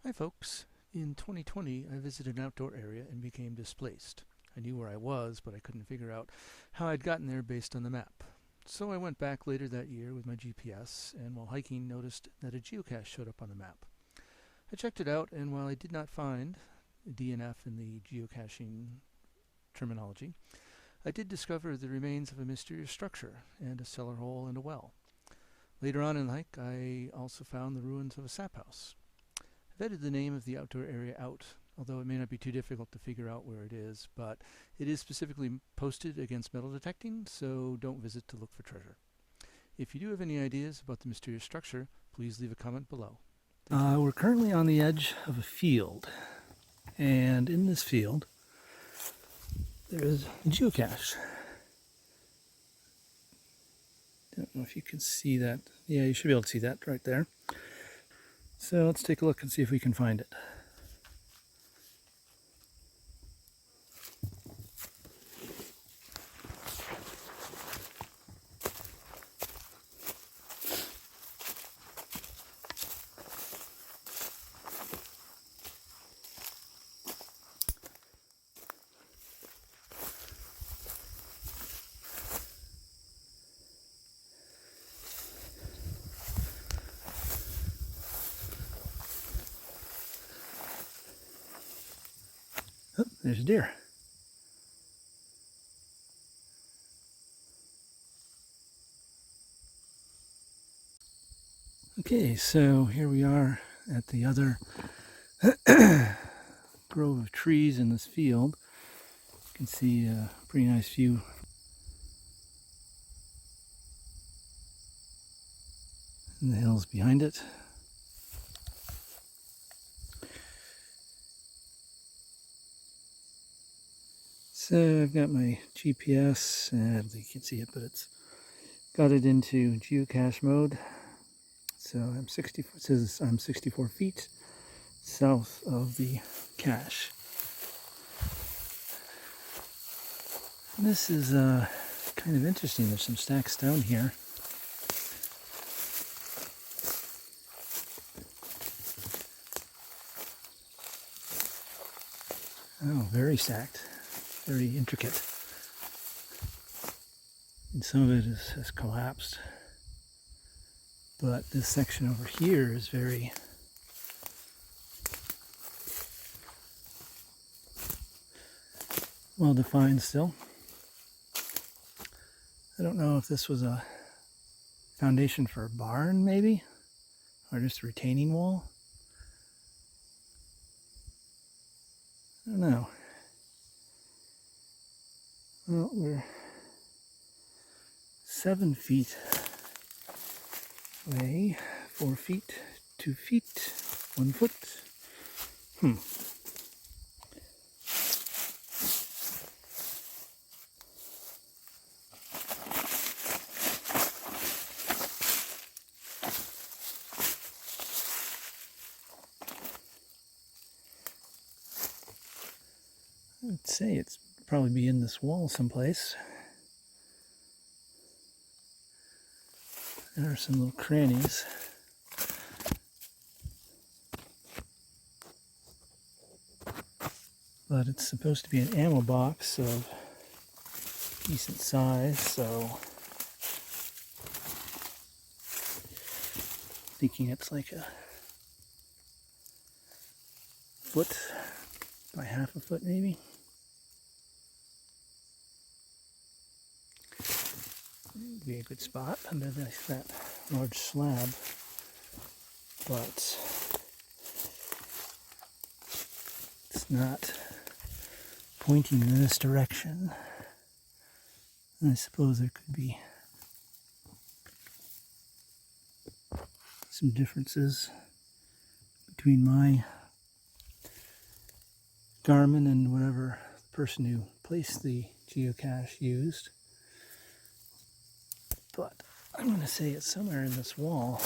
Hi folks. In 2020 I visited an outdoor area and became displaced. I knew where I was, but I couldn't figure out how I'd gotten there based on the map. So I went back later that year with my GPS and while hiking noticed that a geocache showed up on the map. I checked it out and while I did not find DNF in the geocaching terminology, I did discover the remains of a mysterious structure and a cellar hole and a well. Later on in the hike I also found the ruins of a sap house. I've edited the name of the outdoor area out, although it may not be too difficult to figure out where it is, but it is specifically posted against metal detecting, so don't visit to look for treasure. If you do have any ideas about the mysterious structure, please leave a comment below. We're currently on the edge of a field, and in this field there is a geocache. Don't know if you can see that. Yeah, you should be able to see that right there. So let's take a look and see if we can find it. Oh, there's a deer. Okay, so here we are at the other grove of trees in this field. You can see a pretty nice view. And the hills behind it. So I've got my GPS, and you can see it, but it's got it into geocache mode. So it says I'm 64 feet south of the cache. This is kind of interesting. There's some stacks down here. Oh, very stacked, very intricate. And some of it has collapsed. But this section over here is very well defined still. I don't know if this was a foundation for a barn maybe, or just a retaining wall. I don't know. Well, we're 7 feet away, 4 feet, 2 feet, 1 foot. I'd say it's probably be in this wall someplace. There are some little crannies. But it's supposed to be an ammo box of decent size, so thinking it's like a foot by half a foot maybe. Would be a good spot under that large slab, but it's not pointing in this direction. And I suppose there could be some differences between my Garmin and whatever the person who placed the geocache used. But I'm going to say it's somewhere in this wall.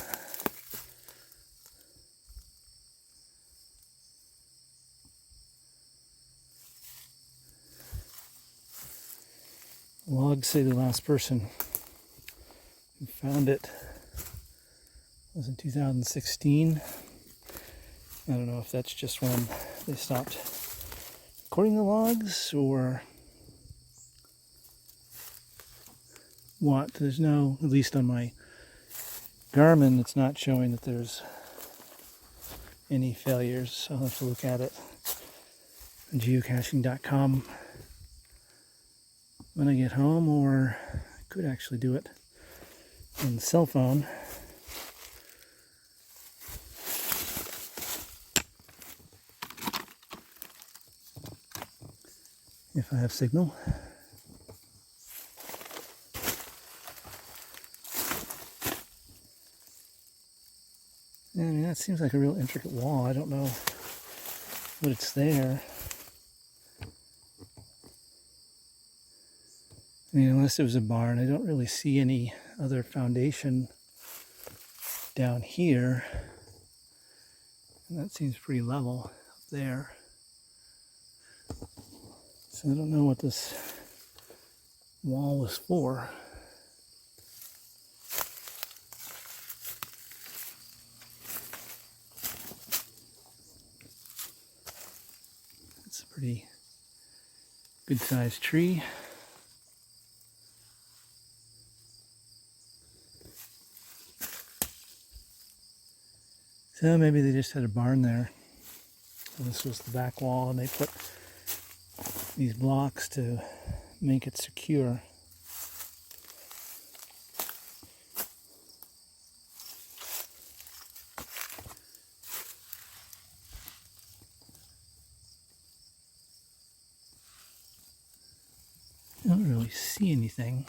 Logs say the last person who found it was in 2016, I don't know if that's just when they stopped recording the logs or what. There's no, at least on my Garmin, it's not showing that there's any failures. So I'll have to look at it on geocaching.com when I get home, or I could actually do it on the cell phone. If I have signal. I mean, that seems like a real intricate wall. I don't know what it's there. I mean, unless it was a barn, I don't really see any other foundation down here. And that seems pretty level up there. So I don't know what this wall was for. It's a pretty good sized tree. So maybe they just had a barn there. And this was the back wall, and they put these blocks to make it secure. I don't really see anything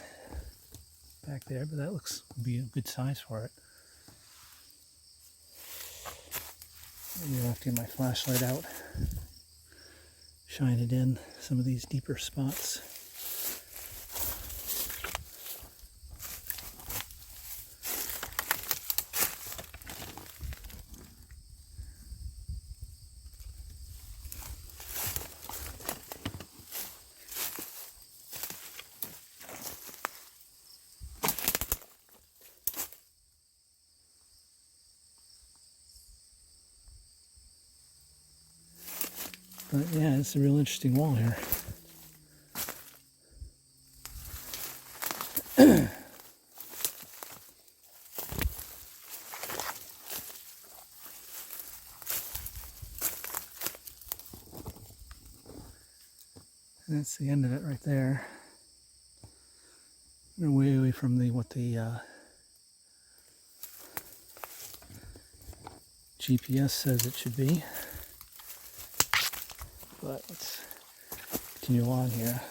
back there, but that looks to be a good size for it. Maybe I'll have to get my flashlight out, shine it in some of these deeper spots. But yeah, it's a real interesting wall here. And that's the end of it right there. We're way away from what the GPS says it should be. But let's continue on here.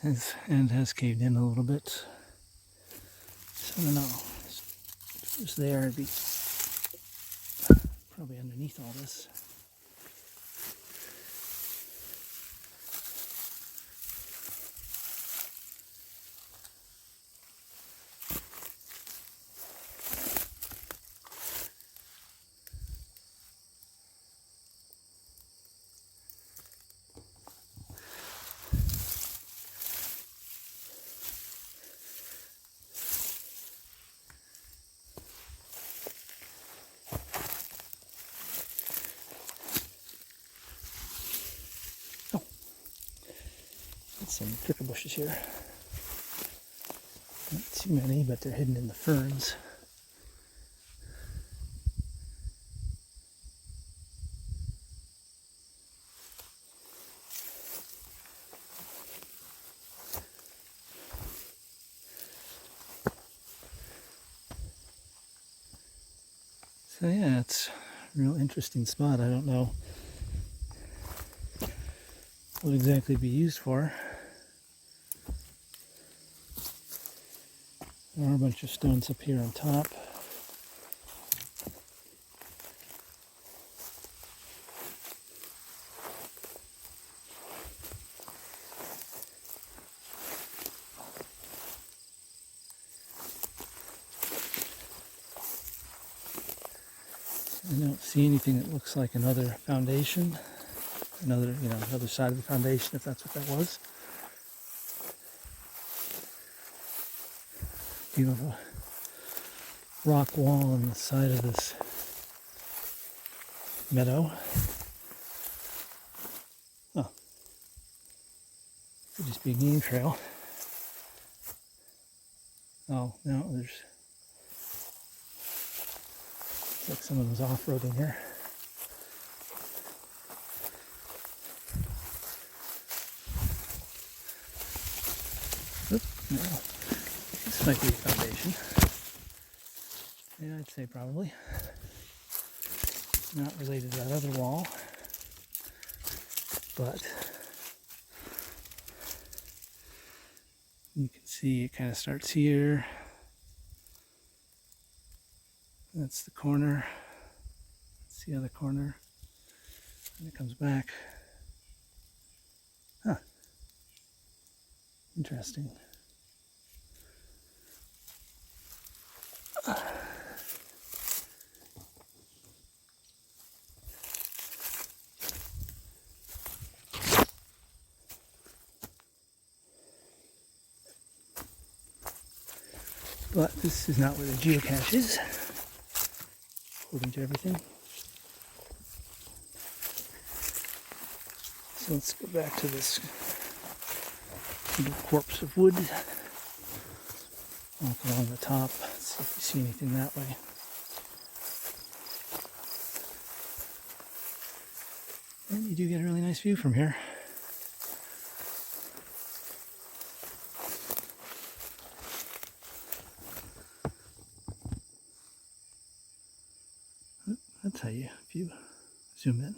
This end has caved in a little bit. So I don't know. If it was there, it'd be probably underneath all this. Some prickle bushes here. Not too many, but they're hidden in the ferns. So yeah, it's a real interesting spot. I don't know would exactly be used for. There are a bunch of stones up here on top. I don't see anything that looks like another foundation, another side of the foundation, if that's what that was. You have a rock wall on the side of this meadow. Oh, could just be a game trail. Oh, no, there's like someone was off-roading here. Oop, no. This might be a foundation. Yeah, I'd say probably. Not related to that other wall, but you can see it kind of starts here. That's the corner. That's the other corner. And it comes back. Huh. Interesting. But this is not where the geocache is, according to everything. So let's go back to this little corpse of wood. Walk along the top, see if you see anything that way. And you do get a really nice view from here. That's how you, if you zoom in.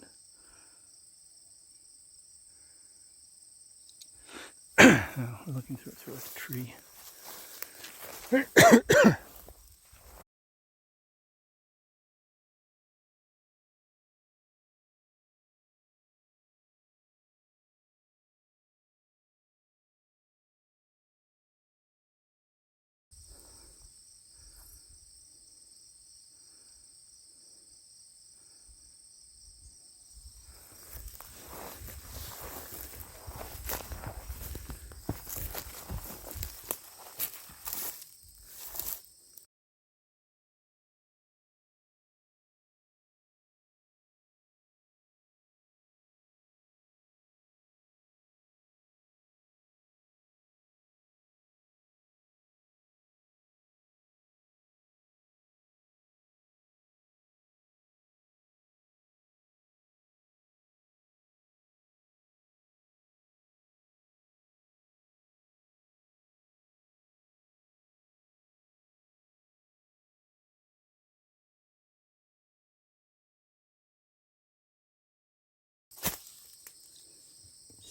Oh, we're looking through a tree.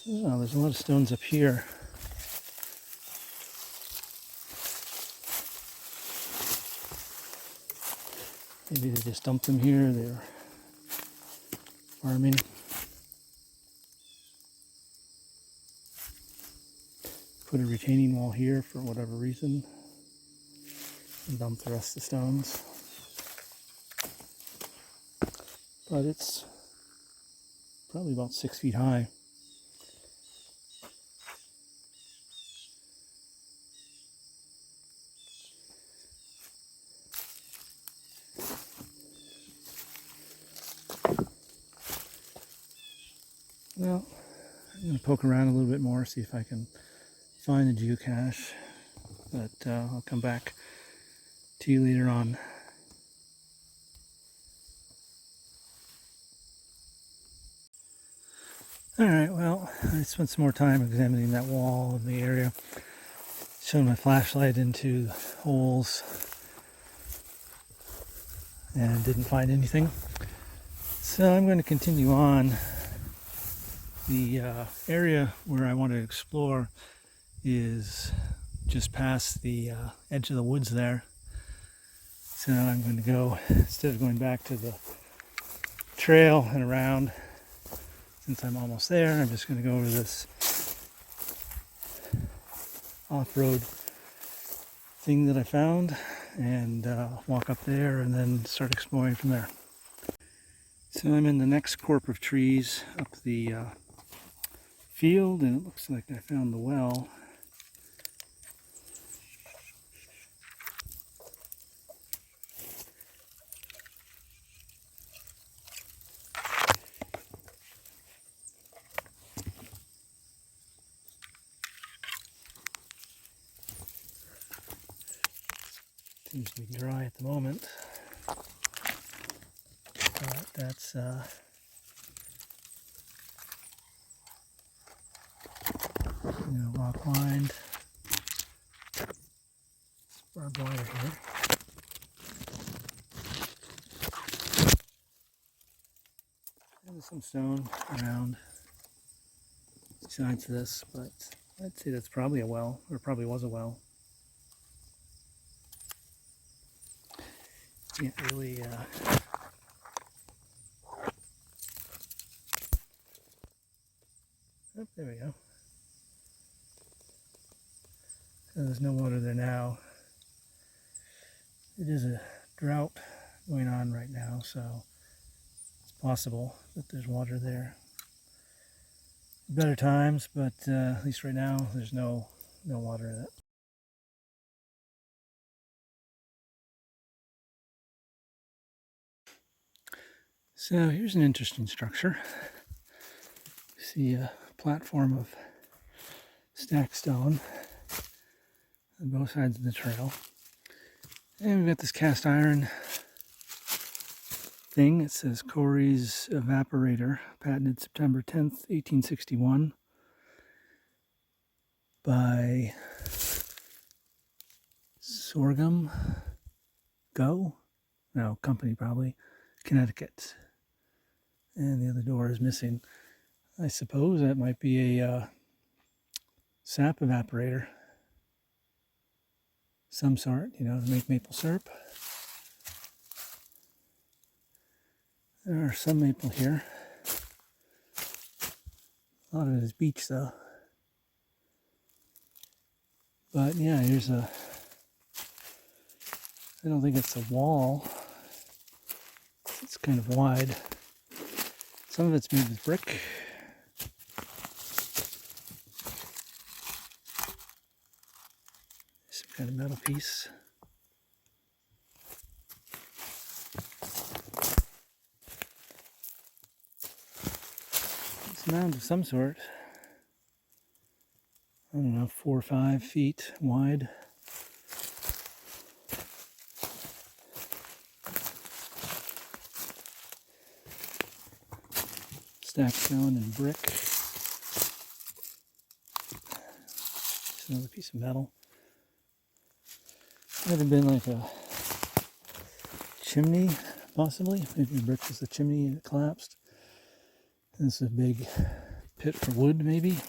So there's a lot of stones up here. Maybe they just dumped them here. They're farming. Put a retaining wall here for whatever reason. And dump the rest of the stones. But it's probably about 6 feet high. Well, I'm going to poke around a little bit more, see if I can find the geocache. But I'll come back to you later on. Alright, well, I spent some more time examining that wall in the area. Shone my flashlight into holes and didn't find anything. So I'm going to continue on The area where I want to explore is just past the edge of the woods there. So I'm going to go, instead of going back to the trail and around, since I'm almost there, I'm just going to go over this off-road thing that I found and walk up there and then start exploring from there. So I'm in the next corp of trees up the field, and it looks like I found the well. Seems to be dry at the moment, but that's rock lined. Barbed wire here. And there's some stone around besides this, but I'd say that's probably a well, or probably was a well. Can't really oh, there we go. So there's no water there now. It is a drought going on right now, so it's possible that there's water there. Better times, but at least right now there's no water in it. So here's an interesting structure. You see a platform of stacked stone on both sides of the trail. And we've got this cast iron thing. It says Corey's Evaporator, patented September 10th, 1861 by Sorghum Company probably, Connecticut. And the other door is missing. I suppose that might be a sap evaporator. Some sort, to make maple syrup. There are some maple here. A lot of it is beech though. But yeah, here's I don't think it's a wall. It's kind of wide. Some of it's made with brick. Some kind of metal piece. It's a mound of some sort. I don't know, 4 or 5 feet wide. Stacked stone and brick. Just another piece of metal. Might have been like a chimney, possibly. Maybe the brick was the chimney and it collapsed. And this is a big pit for wood, maybe.